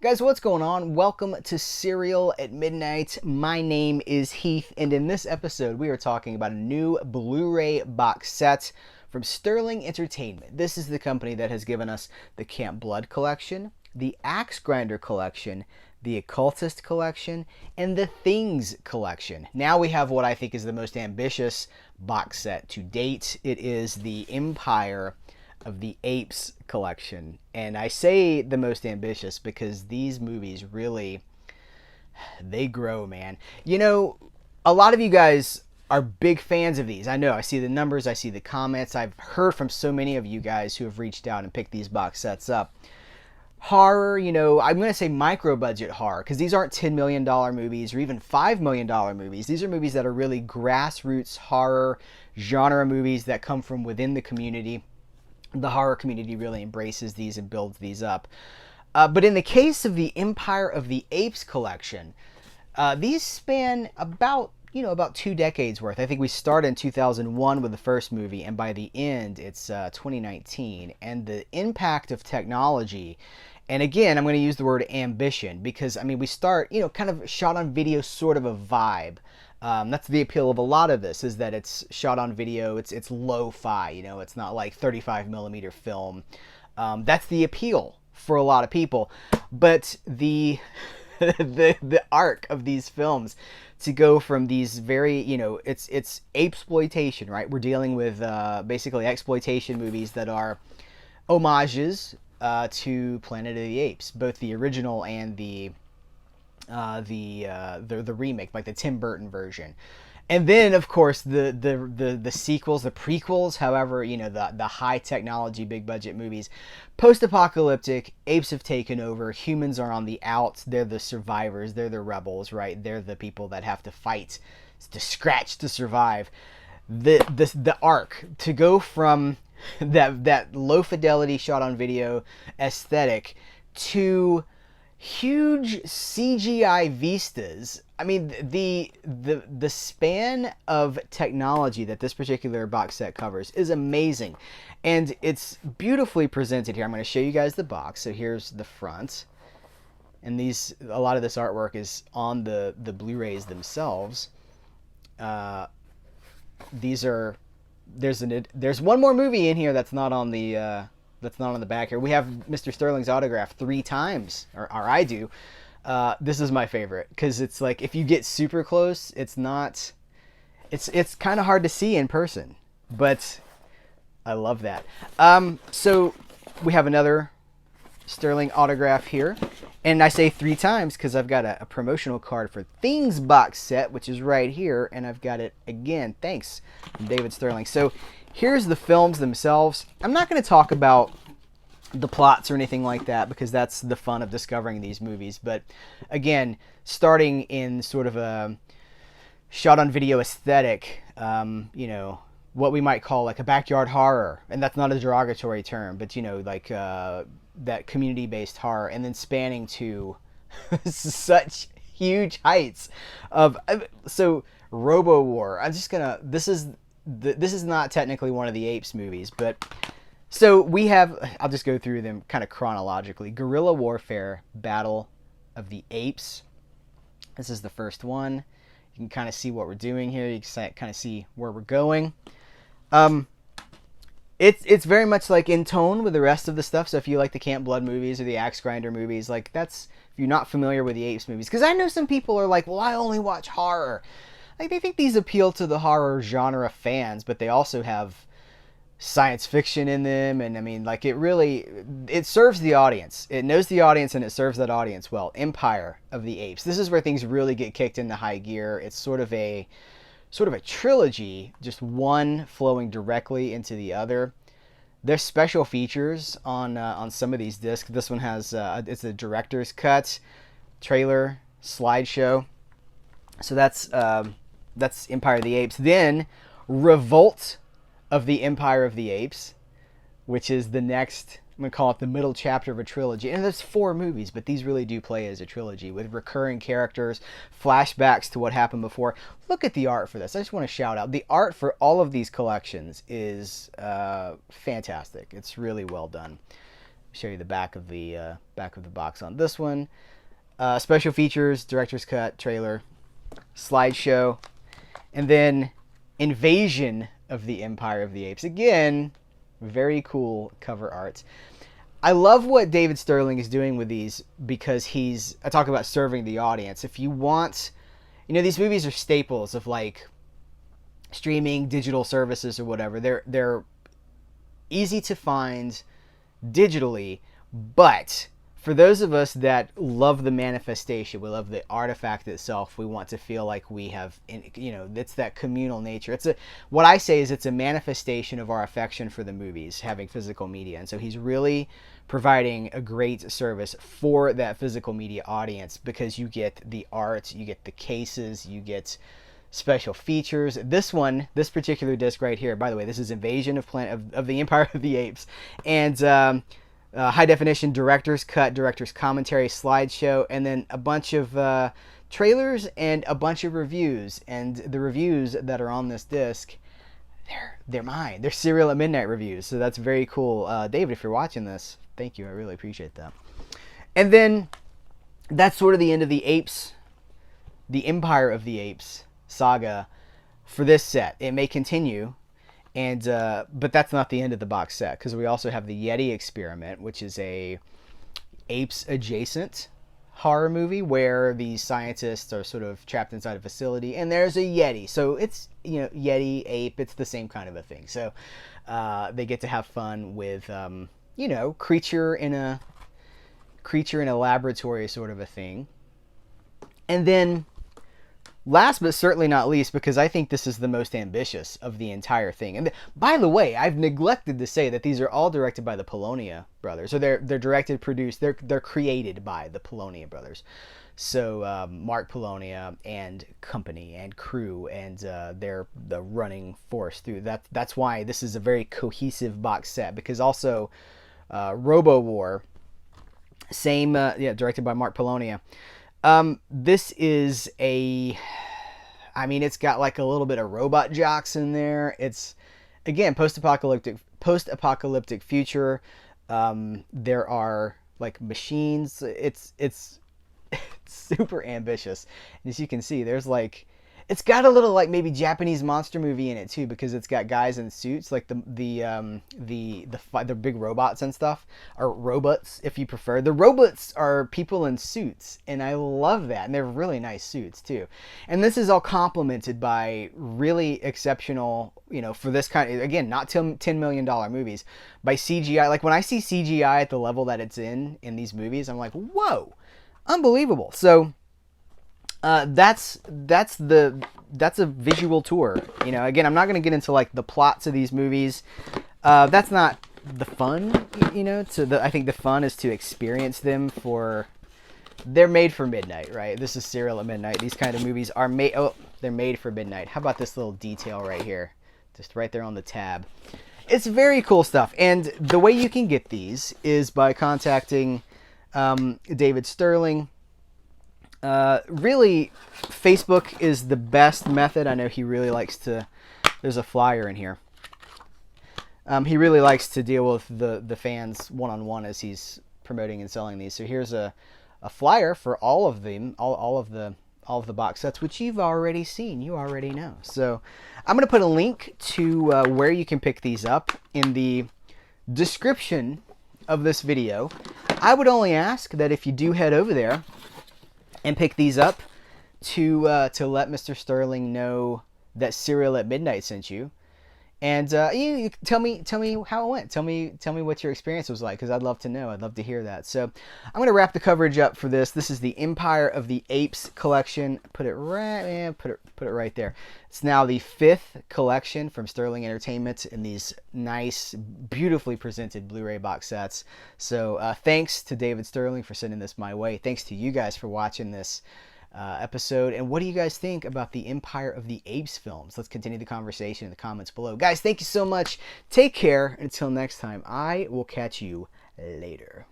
Guys, what's going on? Welcome to Serial at Midnight. My name is Heath, and in this episode, we are talking about a new Blu-ray box set from Sterling Entertainment. This is the company that has given us the Camp Blood collection, the Axe Grinder collection, the Occultist collection, and the Things collection. Now we have what I think is the most ambitious box set to date. It is the Empire of the Apes collection. And I say the most ambitious because these movies really, they grow, man. You know, a lot of you guys are big fans of these. I know, I see the numbers, I see the comments. I've heard from so many of you guys who have reached out and picked these box sets up. Horror, you know, I'm going to say micro budget horror because these aren't $10 million movies or even $5 million movies. These are movies that are really grassroots horror genre movies that come from within the community. The horror community really embraces these and builds these up. But in the case of the Empire of the Apes collection, these span about 2 decades worth. I think we start in 2001 with the first movie, and by the end, it's 2019. And the impact of technology, and again, I'm going to use the word ambition because, I mean, we start, kind of shot on video sort of a vibe. That's the appeal of a lot of this, is that it's shot on video, it's lo-fi, it's not like 35 millimeter film. That's the appeal for a lot of people. But the the arc of these films to go from these very, it's apesploitation, right? We're dealing with basically exploitation movies that are homages to Planet of the Apes, both the original and the remake, like the Tim Burton version. And then, of course, the sequels, the prequels, however, the high technology, big budget movies. Post-apocalyptic, apes have taken over, humans are on the outs, they're the survivors, they're the rebels, right? They're the people that have to fight to scratch to survive. The arc, to go from that low fidelity shot on video aesthetic to huge CGI vistas. I mean, the span of technology that this particular box set covers is amazing, and it's beautifully presented here. I'm going to show you guys the box. So here's the front, and a lot of this artwork is on the Blu-rays themselves. There's one more movie in here that's not on the back here. We have Mr. Sterling's autograph 3 times, or I do. This is my favorite because it's like, if you get super close, it's kind of hard to see in person, but I love that. So we have another Sterling autograph here, and I say 3 times because I've got a promotional card for Things box set, which is right here, and I've got it again. Thanks, David Sterling. So here's the films themselves. I'm not going to talk about the plots or anything like that because that's the fun of discovering these movies. But again, starting in sort of a shot on video aesthetic, what we might call like a backyard horror, and that's not a derogatory term, but like that community-based horror, and then spanning to such huge heights of Robo War. This is not technically one of the Apes movies, but so we have, I'll just go through them kind of chronologically. Guerrilla Warfare, Battle of the Apes. This is the first one. You can kind of see what we're doing here. You can kind of see where we're going. It's very much like in tone with the rest of the stuff. So if you like the Camp Blood movies or the Axe Grinder movies, like if you're not familiar with the Apes movies, because I know some people are like, well, I only watch horror. Like, they think these appeal to the horror genre fans, but they also have science fiction in them, and I mean, like, it serves the audience. It knows the audience, and it serves that audience well. Empire of the Apes. This is where things really get kicked into high gear. It's sort of a trilogy, just one flowing directly into the other. There's special features on some of these discs. This one has it's a director's cut, trailer, slideshow. So that's Empire of the Apes. Then Revolt of the Empire of the Apes, which is the next, I'm going to call it the middle chapter of a trilogy. And there's 4 movies, but these really do play as a trilogy with recurring characters, flashbacks to what happened before. Look at the art for this. I just want to shout out. The art for all of these collections is fantastic. It's really well done. show you the back of the box on this one. Special features, director's cut, trailer, slideshow, and then Invasion of the Empire of the Apes. Again, very cool cover art. I love what David Sterling is doing with these because I talk about serving the audience. If you want, these movies are staples of like streaming digital services or whatever. They're easy to find digitally, but for those of us that love the manifestation, we love the artifact itself, we want to feel like we have, it's that communal nature. What I say is it's a manifestation of our affection for the movies, having physical media. And so he's really providing a great service for that physical media audience because you get the art, you get the cases, you get special features. This particular disc right here, by the way, this is Invasion of the Empire of the Apes. And high definition director's cut, director's commentary, slideshow, and then a bunch of trailers and a bunch of reviews. And the reviews that are on this disc, they're mine. They're Serial at Midnight reviews. So that's very cool. David, if you're watching this, thank you. I really appreciate that. And then that's sort of the end of the Apes, the Empire of the Apes saga for this set. It may continue. And but that's not the end of the box set, because we also have the Yeti Experiment, which is a Apes adjacent horror movie where these scientists are sort of trapped inside a facility and there's a Yeti. So it's, Yeti, ape, it's the same kind of a thing. So they get to have fun with, creature in a laboratory sort of a thing. And then last but certainly not least, because I think this is the most ambitious of the entire thing. And by the way, I've neglected to say that these are all directed by the Polonia brothers. So they're directed, produced, they're created by the Polonia brothers. So Mark Polonia and company and crew, and they're the running force through that. That's why this is a very cohesive box set, because also Robo War, same, directed by Mark Polonia. This is it's got like a little bit of robot jocks in there. It's, again, post-apocalyptic future. There are like machines. It's super ambitious. And as you can see, there's like, it's got a little like maybe Japanese monster movie in it too, because it's got guys in suits, like the big robots and stuff, or robots if you prefer. The robots are people in suits, and I love that, and they're really nice suits too. And this is all complemented by really exceptional, for this kind of, again, not $10 million movies, by CGI. Like when I see CGI at the level that it's in these movies, I'm like, whoa, unbelievable. So that's a visual tour. Again, I'm not going to get into like the plots of these movies. That's not the fun, I think the fun is to experience them they're made for midnight, right? This is Serial at Midnight. These kind of movies are they're made for midnight. How about this little detail right here? Just right there on the tab. It's very cool stuff. And the way you can get these is by contacting David Sterling. Really, Facebook is the best method. I know he really likes to, there's a flyer in here. He really likes to deal with the fans one-on-one as he's promoting and selling these. So here's a flyer for all of them, all of the box sets, which you've already seen. You already know. So I'm going to put a link to where you can pick these up in the description of this video. I would only ask that if you do head over there and pick these up, to let Mr. Sterling know that Serial at Midnight sent you, and you tell me how it went. Tell me what your experience was like, because I'd love to know. I'd love to hear that. So I'm gonna wrap the coverage up for this. This is the Empire of the Apes collection. Put it right there. It's now the 5th collection from Sterling Entertainment in these nice, beautifully presented Blu-ray box sets. So thanks to David Sterling for sending this my way. Thanks to you guys for watching this episode. And what do you guys think about the Empire of the Apes films? Let's continue the conversation in the comments below. Guys, thank you so much. Take care. Until next time, I will catch you later.